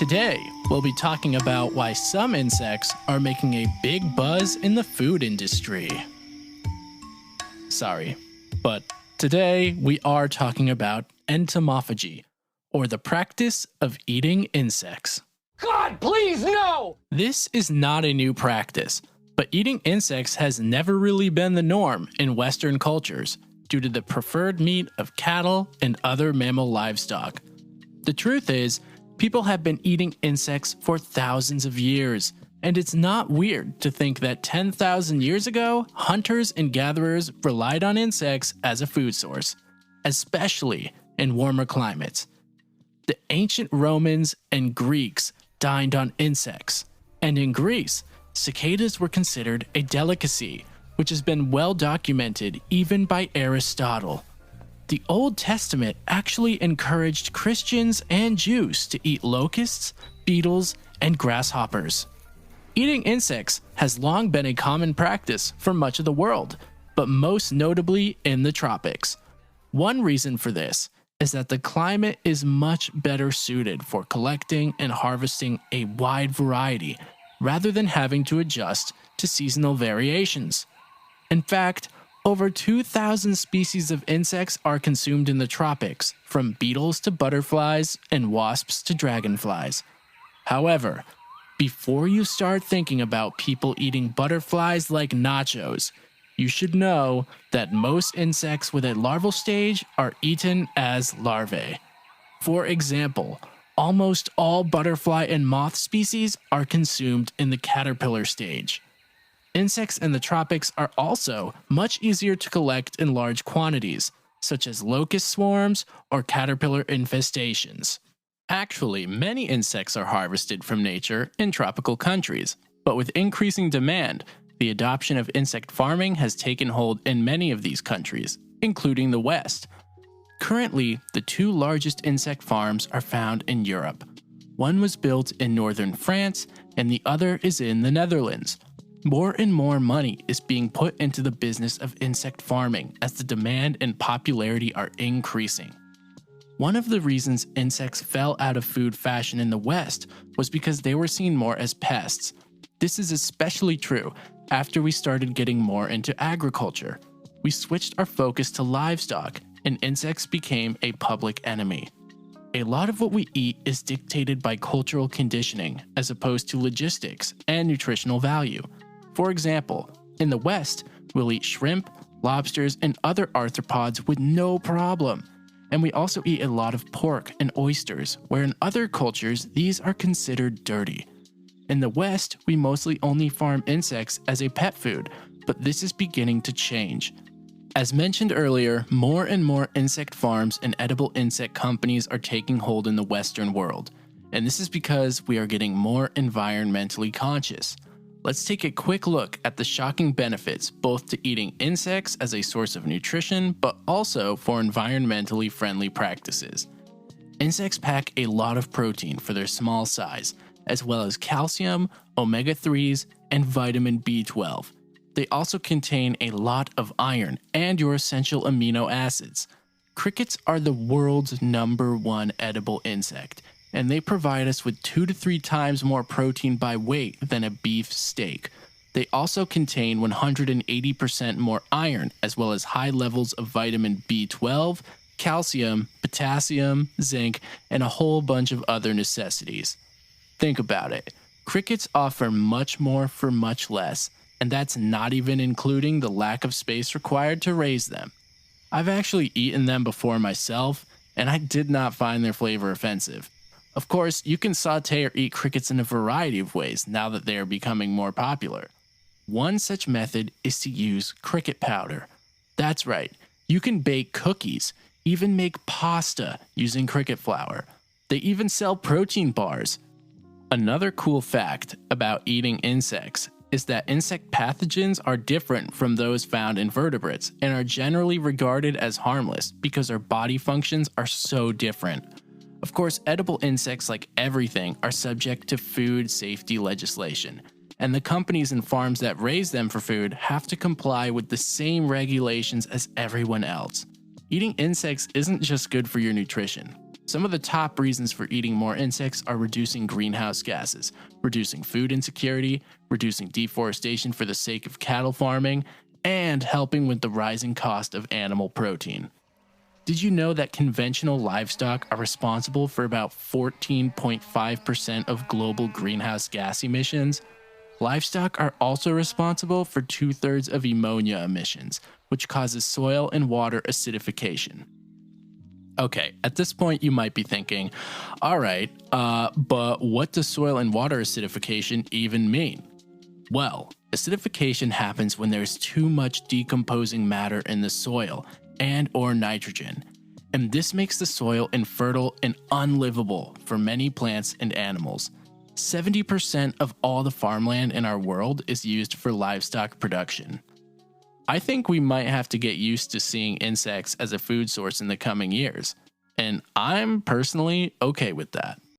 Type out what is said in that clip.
Today, we'll be talking about why some insects are making a big buzz in the food industry. Sorry, but today we are talking about entomophagy, or the practice of eating insects. God, please, no! This is not a new practice, but eating insects has never really been the norm in Western cultures due to the preferred meat of cattle and other mammal livestock. The truth is, people have been eating insects for thousands of years, and it's not weird to think that 10,000 years ago, hunters and gatherers relied on insects as a food source, especially in warmer climates. The ancient Romans and Greeks dined on insects, and in Greece, cicadas were considered a delicacy, which has been well documented even by Aristotle. The Old Testament actually encouraged Christians and Jews to eat locusts, beetles, and grasshoppers. Eating insects has long been a common practice for much of the world, but most notably in the tropics. One reason for this is that the climate is much better suited for collecting and harvesting a wide variety, rather than having to adjust to seasonal variations. In fact, over 2,000 species of insects are consumed in the tropics, from beetles to butterflies and wasps to dragonflies. However, before you start thinking about people eating butterflies like nachos, you should know that most insects with a larval stage are eaten as larvae. For example, almost all butterfly and moth species are consumed in the caterpillar stage. Insects in the tropics are also much easier to collect in large quantities, such as locust swarms or caterpillar infestations. Actually, many insects are harvested from nature in tropical countries, but with increasing demand, the adoption of insect farming has taken hold in many of these countries, including the West. Currently, the two largest insect farms are found in Europe. One was built in northern France, and the other is in the Netherlands. More and more money is being put into the business of insect farming as the demand and popularity are increasing. One of the reasons insects fell out of food fashion in the West was because they were seen more as pests. This is especially true after we started getting more into agriculture. We switched our focus to livestock, and insects became a public enemy. A lot of what we eat is dictated by cultural conditioning as opposed to logistics and nutritional value. For example, in the West, we'll eat shrimp, lobsters, and other arthropods with no problem. And we also eat a lot of pork and oysters, where in other cultures, these are considered dirty. In the West, we mostly only farm insects as a pet food, but this is beginning to change. As mentioned earlier, more and more insect farms and edible insect companies are taking hold in the Western world, and this is because we are getting more environmentally conscious. Let's take a quick look at the shocking benefits both to eating insects as a source of nutrition, but also for environmentally friendly practices. Insects pack a lot of protein for their small size, as well as calcium, omega-3s, and vitamin B12. They also contain a lot of iron and your essential amino acids. Crickets are the world's #1 edible insect, and they provide us with 2 to 3 times more protein by weight than a beef steak. They also contain 180% more iron, as well as high levels of vitamin B12, calcium, potassium, zinc, and a whole bunch of other necessities. Think about it. Crickets offer much more for much less, and that's not even including the lack of space required to raise them. I've actually eaten them before myself, and I did not find their flavor offensive. Of course, you can saute or eat crickets in a variety of ways now that they are becoming more popular. One such method is to use cricket powder. That's right, you can bake cookies, even make pasta using cricket flour. They even sell protein bars. Another cool fact about eating insects is that insect pathogens are different from those found in vertebrates and are generally regarded as harmless because our body functions are so different. Of course, edible insects, like everything, are subject to food safety legislation, and the companies and farms that raise them for food have to comply with the same regulations as everyone else. Eating insects isn't just good for your nutrition, Some of the top reasons for eating more insects are reducing greenhouse gases, reducing food insecurity, reducing deforestation for the sake of cattle farming, and helping with the rising cost of animal protein. Did you know that conventional livestock are responsible for about 14.5% of global greenhouse gas emissions? Livestock are also responsible for 2/3 of ammonia emissions, which causes soil and water acidification. Okay, at this point you might be thinking, alright, but what does soil and water acidification even mean? Well, acidification happens when there's too much decomposing matter in the soil and or nitrogen, and this makes the soil infertile and unlivable for many plants and animals. 70% of all the farmland in our world is used for livestock production. I think we might have to get used to seeing insects as a food source in the coming years, and I'm personally okay with that.